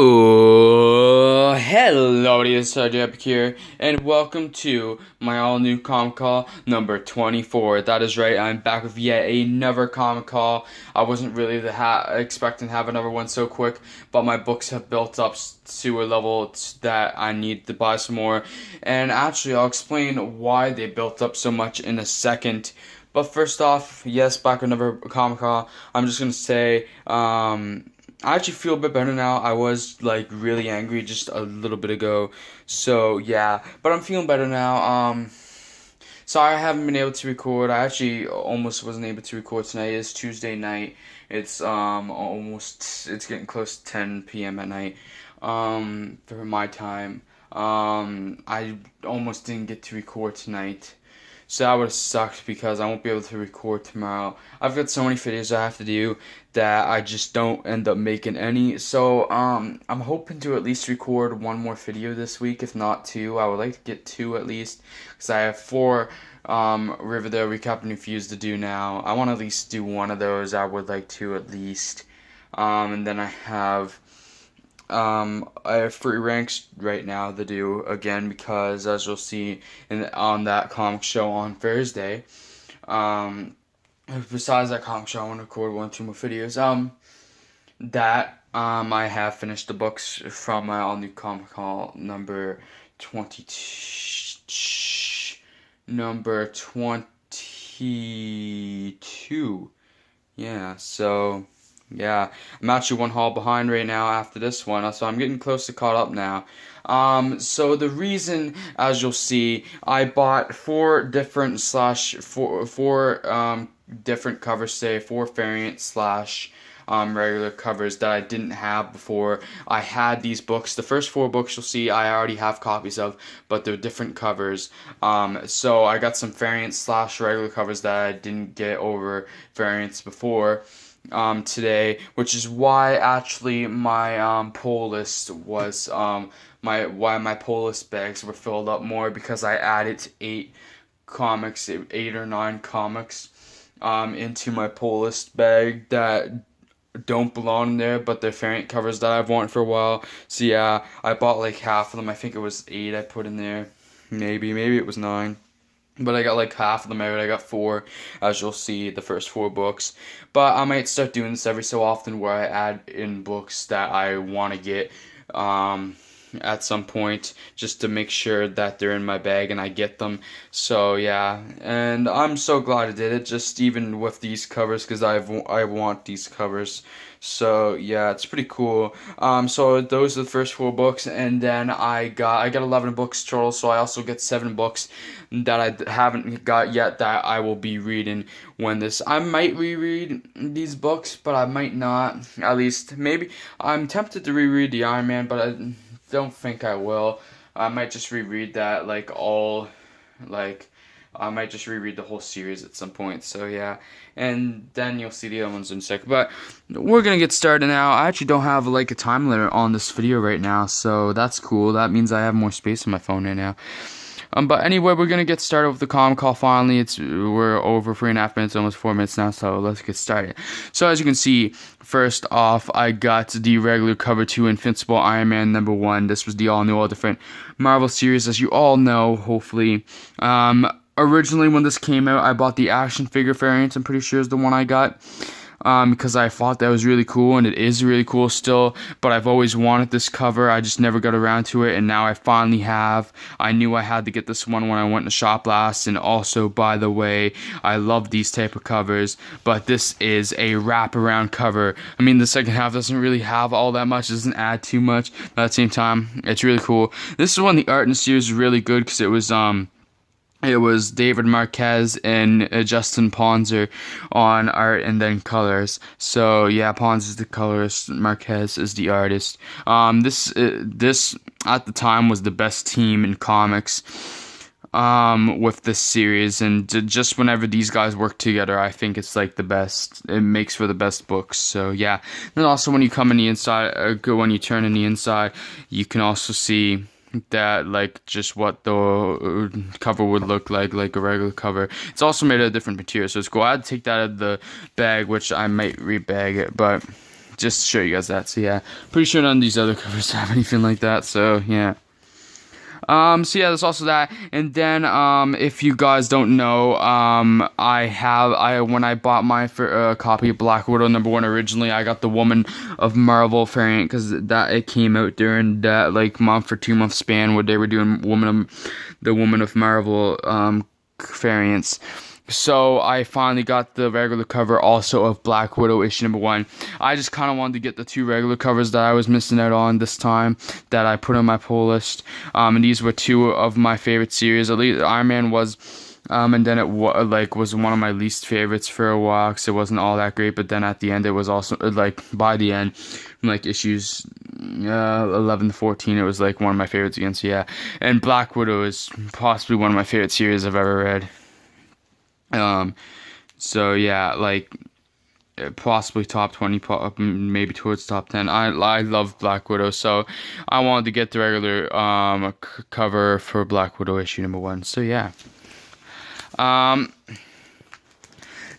Oh, hello, it is Sergeant Epic here, and welcome to my all-new comic call number 24. That is right, I'm back with yet another comic call. I wasn't really expecting to have another one so quick, but my books have built up to a level that I need to buy some more. And actually, I'll explain why they built up so much in a second. But first off, yes, back with another comic call. I'm just gonna say, I actually feel a bit better now. I was like really angry just a little bit ago. So yeah, but I'm feeling better now. Sorry I haven't been able to record. I actually almost wasn't able to record tonight. It's Tuesday night. It's it's getting close to 10 p.m. at night. For my time. I almost didn't get to record tonight. So that would have sucked because I won't be able to record tomorrow. I've got so many videos I have to do that I just don't end up making any. So I'm hoping to at least record one more video this week, if not two. I would like to get two at least, because I have 4 Riverdale Recap and Reviews to do now. I want to at least do one of those. I would like to at least. And then I have free ranks right now to do again, because as you'll see on that comic show on Thursday, besides that comic show, I want to record 1 or 2 more videos. I have finished the books from my all new comic call number 22. Yeah, so yeah, I'm actually 1 haul behind right now after this one, so I'm getting close to caught up now. So the reason, as you'll see, I bought 4 different different covers today, 4 variant regular covers that I didn't have before. I had these books. The first 4 books you'll see I already have copies of, but they're different covers. So I got some variant regular covers that I didn't get over variants before today, which is why actually my pull list was my pull list bags were filled up more, because I added 8 or 9 comics into my pull list bag that don't belong there, but they're variant covers that I've wanted for a while. So yeah, I bought like half of them. I think it was 8 I put in there. Maybe it was 9. But I got like half of them out. I got 4, as you'll see, the first 4 books. But I might start doing this every so often, where I add in books that I want to get at some point, just to make sure that they're in my bag and I get them. So yeah, and I'm so glad I did it, just even with these covers, because I want these covers. So yeah, it's pretty cool. So those are the first 4 books, and then I got 11 books total. So I also get 7 books that I haven't got yet that I will be reading when this. I might reread these books, but I might not. At least maybe I'm tempted to reread the Iron Man, but I don't think I will. I might just reread that I might just reread the whole series at some point. So yeah, and then you'll see the other ones in a sec. But we're gonna get started now. I actually don't have like a time limit on this video right now, so that's cool. That means I have more space on my phone right now. But anyway, we're gonna get started with the comic call finally. We're over 3.5 minutes, almost 4 minutes now, so let's get started. So as you can see, first off, I got the regular cover 2 Invincible Iron Man #1. This was the all new, all different Marvel series, as you all know, hopefully. Originally when this came out, I bought the action figure variant. I'm pretty sure is the one I got. Because I thought that was really cool, and it is really cool still, but I've always wanted this cover. I just never got around to it, and now I finally have. I knew I had to get this one when I went to shop last, and also, by the way, I love these type of covers, but this is a wraparound cover. I mean, the second half doesn't really have all that much, doesn't add too much, but at the same time, it's really cool. This is when the art in the series is really good, because it was David Marquez and Justin Ponzer on art, and then colors. So yeah, Ponzer is the colorist, Marquez is the artist. This at the time was the best team in comics with this series, and just whenever these guys work together, I think it's like the best. It makes for the best books. So yeah, and also when you come in the inside, when you turn in the inside, you can also see that like just what the cover would look like a regular cover. It's also made of different material, so it's cool. I had to take that out of the bag, which I might rebag it, but just to show you guys that. So yeah, pretty sure none of these other covers have anything like that. So yeah. So yeah, there's also that, and then if you guys don't know, when I bought my copy of Black Widow #1 originally, I got the Woman of Marvel variant because it came out during that like month or 2 month span where they were doing the Woman of Marvel variants. So I finally got the regular cover also of Black Widow issue #1. I just kind of wanted to get the 2 regular covers that I was missing out on this time that I put on my pull list. And these were 2 of my favorite series. At least Iron Man was, and then it was one of my least favorites for a while because it wasn't all that great. But then at the end, it was also like by the end, like issues 11 to 14, it was like one of my favorites again. So yeah, and Black Widow is possibly one of my favorite series I've ever read. So yeah, like possibly top 20, maybe towards top 10. I love Black Widow, so I wanted to get the regular cover for Black Widow issue #1. So yeah.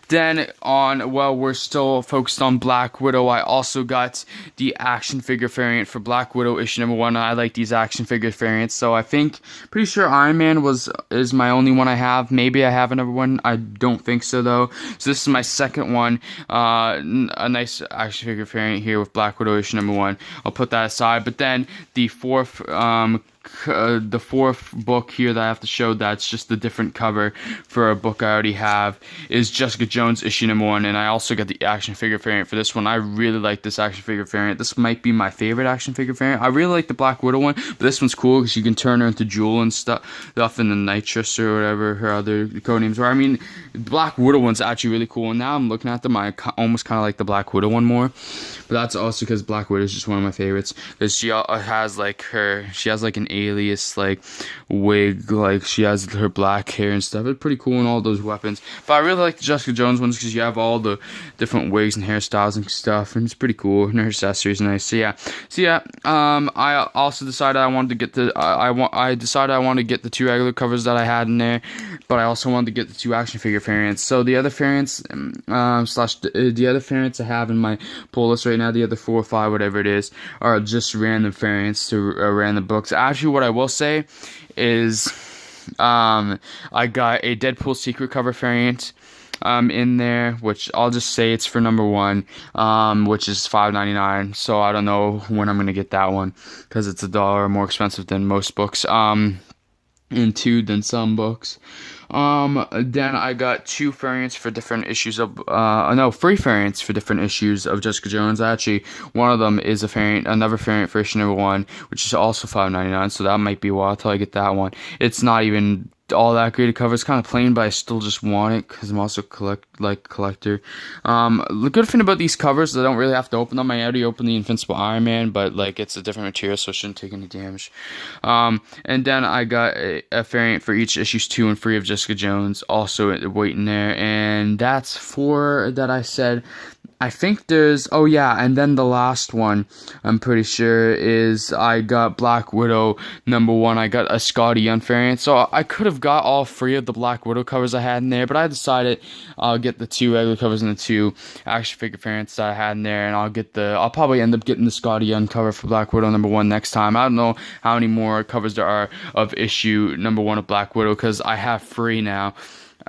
Then while we're still focused on Black Widow, I also got the action figure variant for Black Widow issue #1. I like these action figure variants, so I think, pretty sure Iron Man is my only one I have. Maybe I have another one. I don't think so though. So this is my second one. A nice action figure variant here with Black Widow issue #1. I'll put that aside. But then the fourth book here that I have to show that's just a different cover for a book I already have is Jessica Jones issue #1, and I also got the action figure variant for this one. I really like this action figure variant. This might be my favorite action figure variant. I really like the Black Widow one, but this one's cool because you can turn her into Jewel and stuff in the Nitrous or whatever her other code names were. I mean, the Black Widow one's actually really cool, and now I'm looking at them, I almost kind of like the Black Widow one more, but that's also because Black Widow is just one of my favorites, because she has like an alias like wig, like she has her black hair and stuff. It's pretty cool, and all those weapons. But I really like the Jessica Jones ones because you have all the different wigs and hairstyles and stuff, and it's pretty cool, and her accessories nice. So yeah, I also decided I wanted to get the I decided I wanted to get the 2 regular covers that I had in there, but I also wanted to get the 2 action figure variants. So the other variants the other variants I have in my pull list right now, the other 4 or 5, whatever it is, are just random variants to random books. Actually, what I will say is I got a Deadpool secret cover variant in there, which I'll just say it's for #1, which is $5.99. So I don't know when I'm gonna get that one because it's $1 more expensive than most books, and $2 than some books. Then I got 2 variants for different issues of, 3 variants for different issues of Jessica Jones. Actually, one of them is another variant for issue #1, which is also $5.99, so that might be a while till I get that one. It's not even all that great a cover. It's kind of plain, but I still just want it because I'm also a collector. The good thing about these covers is I don't really have to open them. I already opened the Invincible Iron Man, but like it's a different material, so it shouldn't take any damage. And then I got a variant for each issues 2 and 3 of Jessica Jones, also waiting there, and that's 4 that I said. I think there's, oh yeah, and then the last one, I'm pretty sure, is I got Black Widow #1. I got a Scotty Young variant, so I could have got all 3 of the Black Widow covers I had in there, but I decided I'll get the 2 regular covers and the 2 action figure variants that I had in there, and I'll probably end up getting the Scotty Young cover for Black Widow #1 next time. I don't know how many more covers there are of issue #1 of Black Widow, because I have 3 now.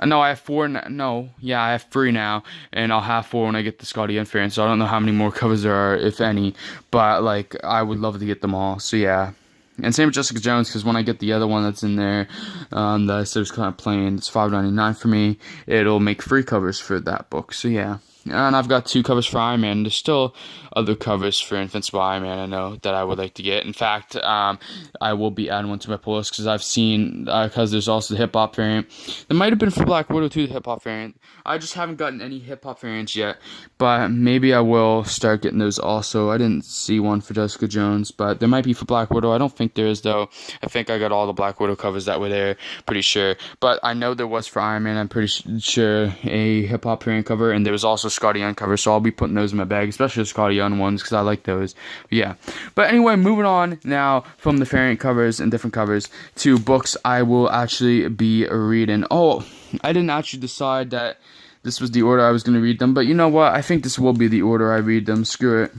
No, I have 4. I have 3 now, and I'll have 4 when I get the Scotty Young variant. So I don't know how many more covers there are, if any. But like, I would love to get them all. So yeah, and same with Jessica Jones, because when I get the other one that's in there, that I said was kind of plain, it's $5.99 for me. It'll make 3 covers for that book. So yeah. And I've got 2 covers for Iron Man. There's still other covers for Invincible Iron Man I know that I would like to get. In fact, I will be adding one to my pull list because I've seen, because there's also the hip hop variant. There might have been for Black Widow too, the hip hop variant. I just haven't gotten any hip hop variants yet, but maybe I will start getting those also. I didn't see one for Jessica Jones, but there might be for Black Widow. I don't think there is though. I think I got all the Black Widow covers that were there, pretty sure. But I know there was for Iron Man, I'm pretty sure, a hip hop variant cover, and there was also Scotty Young cover, so I'll be putting those in my bag, especially the Scotty Young ones, because I like those. But yeah. But anyway, moving on now from the variant covers and different covers to books I will actually be reading. Oh, I didn't actually decide that this was the order I was going to read them. But you know what? I think this will be the order I read them. Screw it.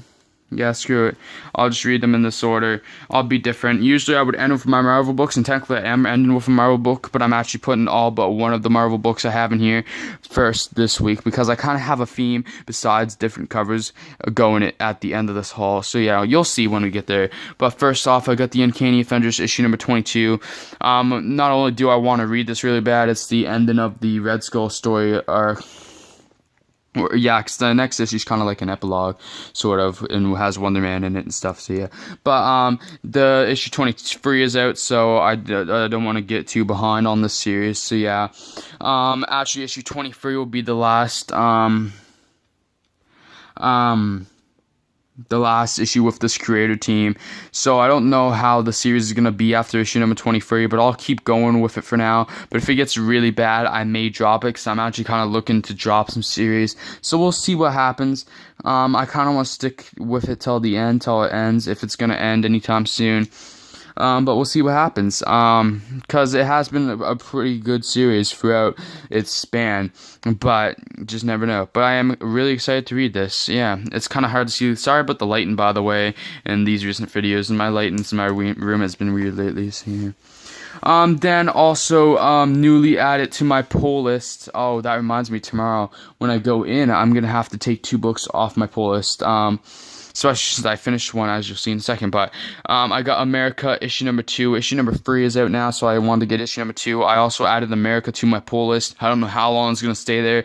Yeah, screw it. I'll just read them in this order. I'll be different. Usually I would end with my Marvel books, and technically I am ending with a Marvel book, but I'm actually putting all but one of the Marvel books I have in here first this week, because I kind of have a theme besides different covers going at the end of this haul. So yeah, you'll see when we get there. But first off, I got the Uncanny Avengers issue number 22. Not only do I want to read this really bad, it's the ending of the Red Skull story arc. Yeah, because the next issue is kind of like an epilogue, sort of, and has Wonder Man in it and stuff, so yeah. But, the issue 23 is out, so I don't want to get too behind on this series, so yeah. Actually, issue 23 will be the last, issue with this creator team. So I don't know how the series is going to be after issue number 23, but I'll keep going with it for now. But if it gets really bad, I may drop it, because I'm actually kind of looking to drop some series. So we'll see what happens. I kind of want to stick with it till the end, till it ends, if it's going to end anytime soon. But we'll see what happens, because it has been a pretty good series throughout its span, but just never know. But I am really excited to read this. Yeah, it's kind of hard to see. Sorry about the lighting, by the way, in these recent videos, and my lighting in my room has been weird lately, so yeah. Then also, newly added to my pull list. Oh, that reminds me, tomorrow, when I go in, I'm gonna have to take 2 books off my pull list, especially since I finished one, as you'll see in a second. But I got America issue number 2. Issue number 3 is out now, so I wanted to get issue number 2. I also added America to my pull list. I don't know how long it's going to stay there,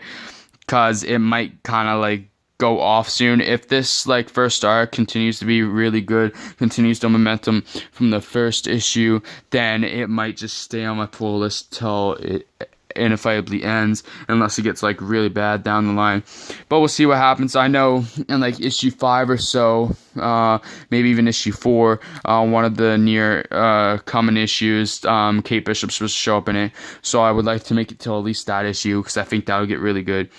because it might kind of like go off soon. If this like first arc continues to be really good, continues the momentum from the first issue, then it might just stay on my pull list till it inevitably ends, unless it gets like really bad down the line. But we'll see what happens. I know in like issue 5 or so, maybe even issue 4, one of the near coming issues, Kate Bishop's supposed to show up in it, so I would like to make it till at least that issue, because I think that'll get really good.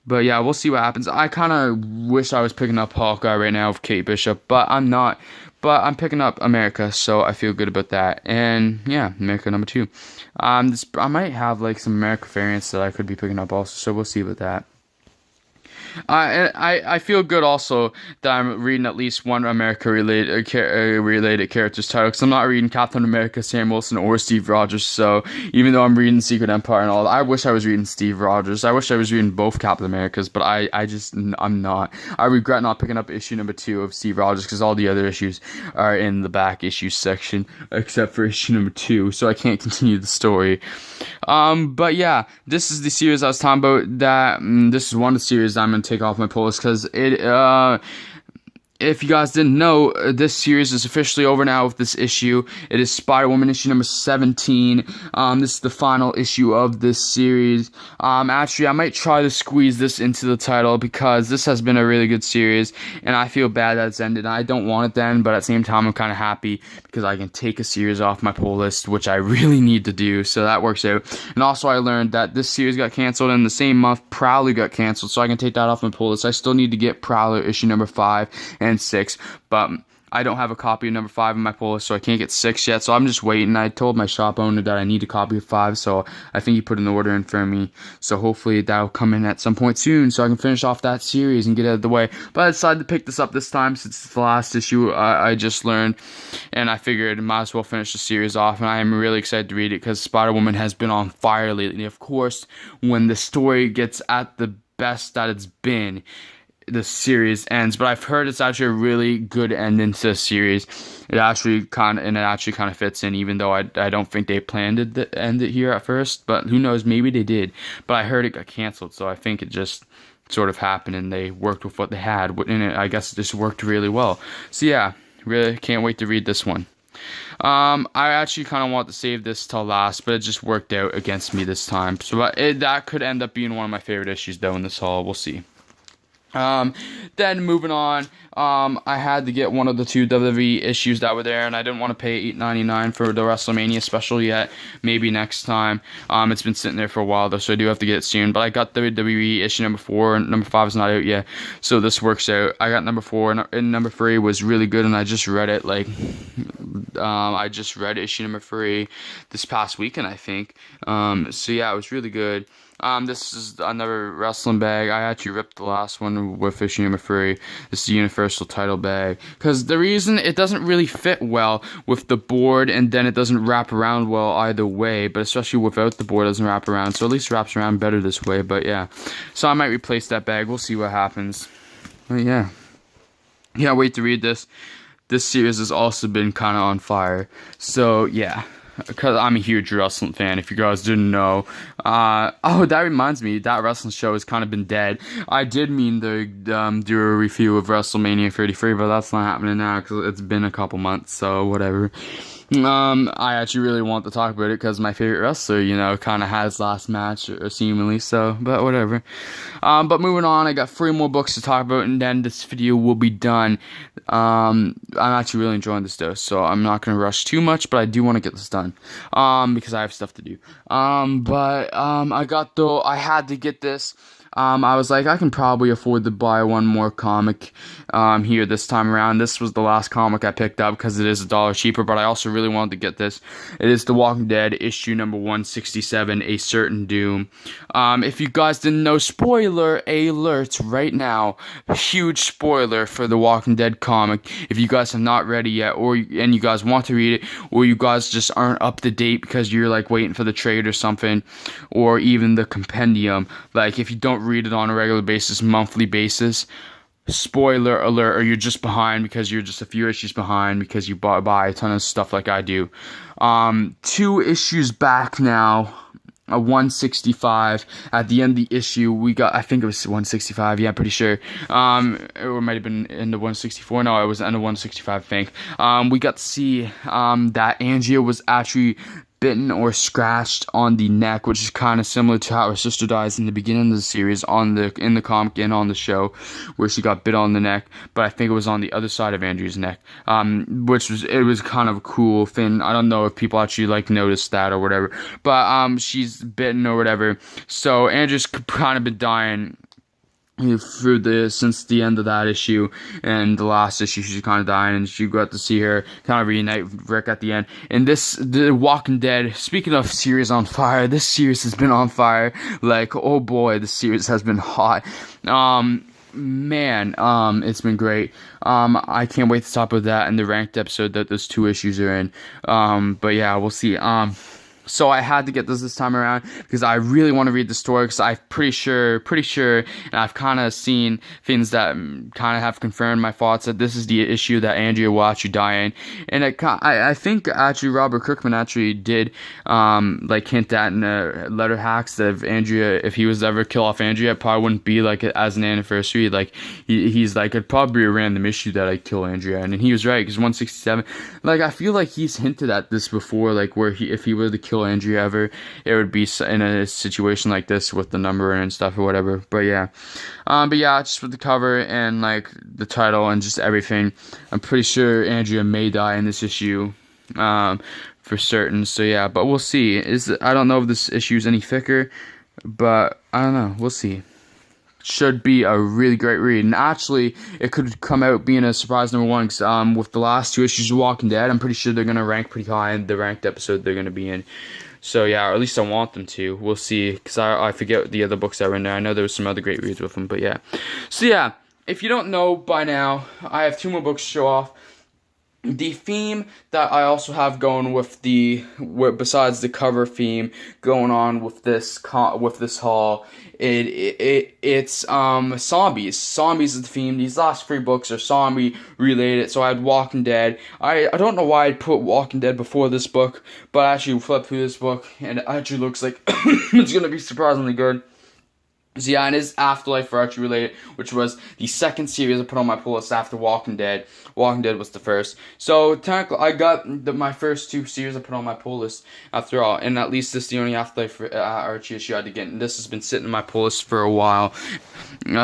But yeah, we'll see what happens. I kind of wish I was picking up Hawkeye right now with Kate Bishop, but I'm not. But I'm picking up America, so I feel good about that. And yeah, America number 2. I might have like some America variants that I could be picking up also, so we'll see about that. I feel good also that I'm reading at least one America related character's title, because I'm not reading Captain America, Sam Wilson, or Steve Rogers. So even though I'm reading Secret Empire and all, I wish I was reading Steve Rogers. I wish I was reading both Captain Americas, but I'm not. I regret not picking up issue number 2 of Steve Rogers, because all the other issues are in the back issue section except for issue number 2, so I can't continue the story. But yeah, this is the series I was talking about. This is one of the series I'm gonna take off my pull list, because if you guys didn't know, this series is officially over now with this issue. It is Spider-Woman issue number 17. This is the final issue of this series. Actually, I might try to squeeze this into the title, because this has been a really good series, and I feel bad that it's ended. I don't want it to end, but at the same time, I'm kind of happy, because I can take a series off my pull list, which I really need to do, so that works out. And also, I learned that this series got canceled, and the same month, Prowler got canceled, so I can take that off my pull list. I still need to get Prowler issue number 5 and 6, but I don't have a copy of number 5 in my pull list, so I can't get 6 yet, so I'm just waiting. I told my shop owner that I need a copy of 5, so I think he put an order in for me, so hopefully that'll come in at some point soon, so I can finish off that series and get it out of the way. But I decided to pick this up this time, since it's the last issue I just learned, and I figured I might as well finish the series off, and I am really excited to read it, because Spider-Woman has been on fire lately. Of course, when the story gets at the best that it's been, the series ends, but I've heard it's actually a really good ending to the series. It actually kind of fits in, even though I don't think they planned to end it here at first, but who knows, maybe they did. But I heard it got canceled, so I think it just sort of happened, and they worked with what they had, and I guess it just worked really well. So yeah, really can't wait to read this one. I actually kind of want to save this till last, but it just worked out against me this time. So that could end up being one of my favorite issues, though, in this haul. We'll see. Then moving on, I had to get one of the 2 WWE issues that were there, and I didn't want to pay $8.99 for the WrestleMania special yet. Maybe next time. It's been sitting there for a while though, so I do have to get it soon. But I got WWE issue number 4, and number 5 is not out yet, so this works out. I got number 4, and number 3 was really good, and I just read it like I just read issue number 3 this past weekend, I think. So yeah, it was really good. This is another wrestling bag. I actually ripped the last one with issue number 3. This is the Universal title bag. Because the reason it doesn't really fit well with the board, and then it doesn't wrap around well either way. But especially without the board, it doesn't wrap around. So at least it wraps around better this way. But yeah. So I might replace that bag. We'll see what happens. But yeah. Yeah, wait to read this. This series has also been kind of on fire. So yeah. Because I'm a huge wrestling fan, if you guys didn't know. Oh, that reminds me, that wrestling show has kind of been dead. I did mean to do a review of WrestleMania 33, but that's not happening now because it's been a couple months, so whatever. I actually really want to talk about it because my favorite wrestler, kind of had his last match, seemingly, so, but whatever. But moving on, I got 3 more books to talk about, and then this video will be done. I'm actually really enjoying this, though, so I'm not going to rush too much, but I do want to get this done, because I have stuff to do. I had to get this. I was like, I can probably afford to buy one more comic here this time around. This was the last comic I picked up because it is $1 cheaper, but I also really wanted to get this. It is The Walking Dead, issue number 167, A Certain Doom. If you guys didn't know, spoiler alert right now, huge spoiler for The Walking Dead comic. If you guys have not read it yet, and you guys want to read it, or you guys just aren't up to date because you're like waiting for the trade or something, or even the compendium, like if you don't read it on a regular basis, monthly basis, spoiler alert, or you're just behind because you're just a few issues behind because you buy a ton of stuff like I do. 2 issues back now, 165. At the end of the issue, we got, I think it was 165, yeah, I'm pretty sure. Or it might have been in the 164. No, it was in the 165, I think. We got to see that Andrea was actually bitten or scratched on the neck, which is kind of similar to how her sister dies in the beginning of the series in the comic and on the show, where she got bit on the neck, but I think it was on the other side of Andrea's neck, which was kind of a cool thing. I don't know if people actually noticed that or whatever, but she's bitten or whatever. So Andrea's kind of been dying since the end of that issue, and the last issue she's kind of dying, and you got to see her kind of reunite with Rick at the end. And The Walking Dead, speaking of series on fire, this series has been on fire. Like, oh boy, this series has been hot. Man, it's been great. I can't wait to talk about that in the ranked episode that those 2 issues are in. But yeah, we'll see. So I had to get this time around because I really want to read the story, because I'm pretty sure, and I've kind of seen things that kind of have confirmed my thoughts that this is the issue that Andrea will actually die in. And I think actually Robert Kirkman actually did hint at in Letter Hacks that if he was to ever kill off Andrea, it probably wouldn't be as an anniversary. Like he's like, it'd probably be a random issue that I kill Andrea, and he was right, because 167. I feel like he's hinted at this before, where if he were to kill Andrea ever, it would be in a situation like this with the number and stuff or whatever. But yeah, just with the cover and the title and just everything, I'm pretty sure Andrea may die in this issue, for certain. So yeah, but we'll see. I don't know if this issue is any thicker, but I don't know. We'll see. Should be a really great read, and actually it could come out being a surprise number 1, because with the last 2 issues of Walking Dead, I'm pretty sure they're gonna rank pretty high in the ranked episode they're gonna be in. So yeah, or at least I want them to. We'll see, because I forget the other books that were in there. I know there was some other great reads with them, but yeah. So yeah, if you don't know by now, I have 2 more books to show off. The theme that I also have going besides the cover theme going on with this haul, it's zombies. Zombies is the theme. These last 3 books are zombie related. So I had Walking Dead. I don't know why I put Walking Dead before this book, but I actually flipped through this book, and it actually looks like it's gonna be surprisingly good. So yeah, it is Afterlife for Archie related, which was the second series I put on my pull list after Walking Dead. Walking Dead was the first. So technically, I got my first 2 series I put on my pull list after all, and at least this is the only Afterlife for Archie issue I had to get. And this has been sitting in my pull list for a while,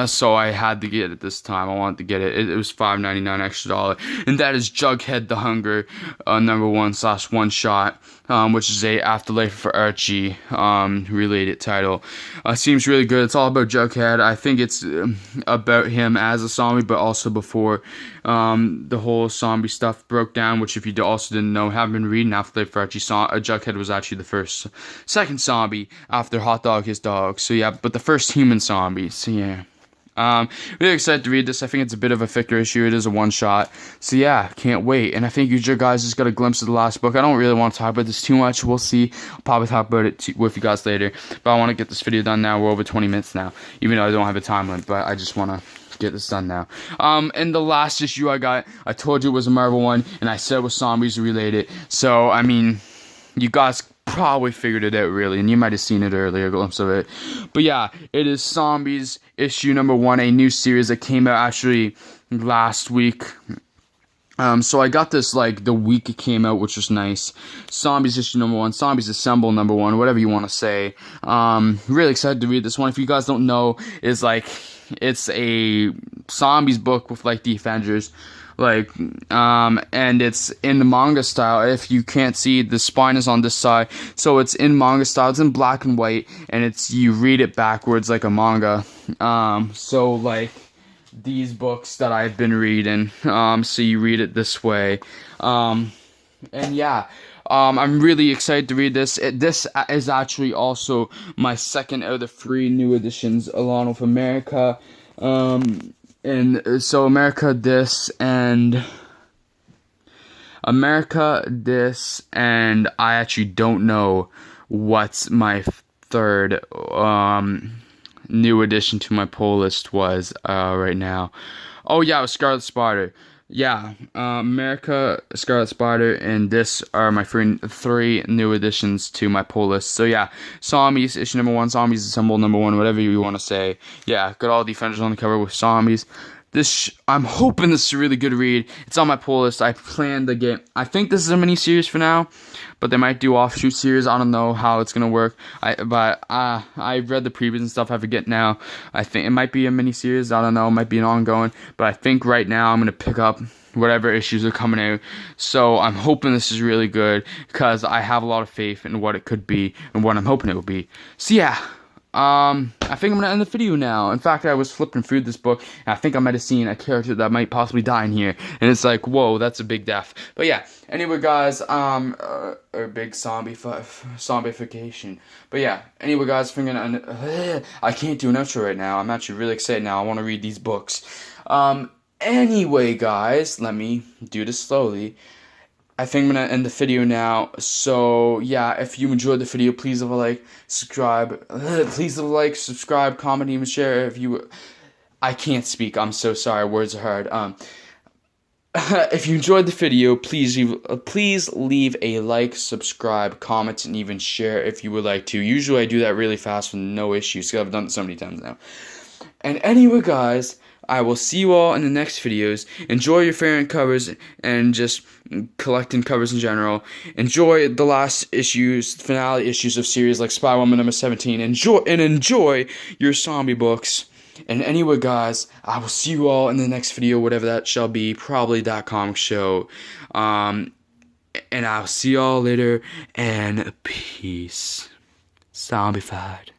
so I had to get it this time. I wanted to get it. It was $5.99 extra dollar, and that is Jughead the Hunger, number 1/1 shot. Which is a Afterlife for Archie related title. Seems really good. It's all all about Jughead. I think it's about him as a zombie, but also before the whole zombie stuff broke down, which if you also didn't know, haven't been reading after they actually saw Jughead was actually the second zombie after Hot Dog his dog. So yeah, but the first human zombie. So yeah. Really excited to read this. I think it's a bit of a thicker issue. It is a one-shot. So yeah, can't wait. And I think you guys just got a glimpse of the last book. I don't really want to talk about this too much. We'll see. I'll probably talk about it with you guys later. But I want to get this video done now. We're over 20 minutes now. Even though I don't have a time limit, but I just want to get this done now. And the last issue I got, I told you it was a Marvel one, and I said it was zombies related. So, I mean, you guys probably figured it out, really, and you might have seen it earlier, a glimpse of it. But yeah, it is Zombies issue number 1, a new series that came out actually last week. So I got this like the week it came out, which was nice. Zombies issue number 1, Zombies Assemble number 1, whatever you want to say. Really excited to read this one. If you guys don't know, it's a zombies book with like the Avengers. And it's in the manga style. If you can't see, the spine is on this side, so it's in manga style. It's in black and white, and you read it backwards like a manga. So like these books that I've been reading, so you read it this way. And yeah, I'm really excited to read this. This is actually also my second out of the 3 new editions, along with America. And so America this, and I actually don't know what's my third new addition to my pull list was right now. Oh yeah, it was Scarlet Spider. Yeah, America, Scarlet Spider, and this are my 3 new additions to my pull list. So yeah, Zombies issue number 1, Zombies Assemble number 1, whatever you want to say. Yeah, got all Defenders on the cover with zombies. I'm hoping this is a really good read. It's on my pull list. I plan to get. I think this is a mini series for now, but they might do offshoot series. I don't know how it's gonna work. I read the previews and stuff. I forget now. I think it might be a mini series. I don't know. It might be an ongoing. But I think right now I'm gonna pick up whatever issues are coming out. So I'm hoping this is really good because I have a lot of faith in what it could be and what I'm hoping it will be. So yeah. I think I'm gonna end the video now. In fact, I was flipping through this book, and I think I might have seen a character that might possibly die in here, and it's like, whoa, that's a big death. But yeah, anyway, guys, a big zombification. But yeah, anyway, guys, I'm gonna end. I can't do an outro right now. I'm actually really excited now. I want to read these books. Anyway, guys, let me do this slowly. I think I'm going to end the video now. So, yeah, if you enjoyed the video, please leave a like, subscribe. Please leave a like, subscribe, comment, even share. I can't speak. I'm so sorry. Words are hard. If you enjoyed the video, please leave a like, subscribe, comment, and even share if you would like to. Usually I do that really fast with no issues because I've done it so many times now. And anyway, guys, I will see you all in the next videos. Enjoy your favorite covers and just collecting covers in general. Enjoy the last issues, finale issues of series like Spy Woman number 17. Enjoy your zombie books. And anyway, guys, I will see you all in the next video, whatever that shall be, probably that comic show. And I'll see you all later, and peace. Zombified.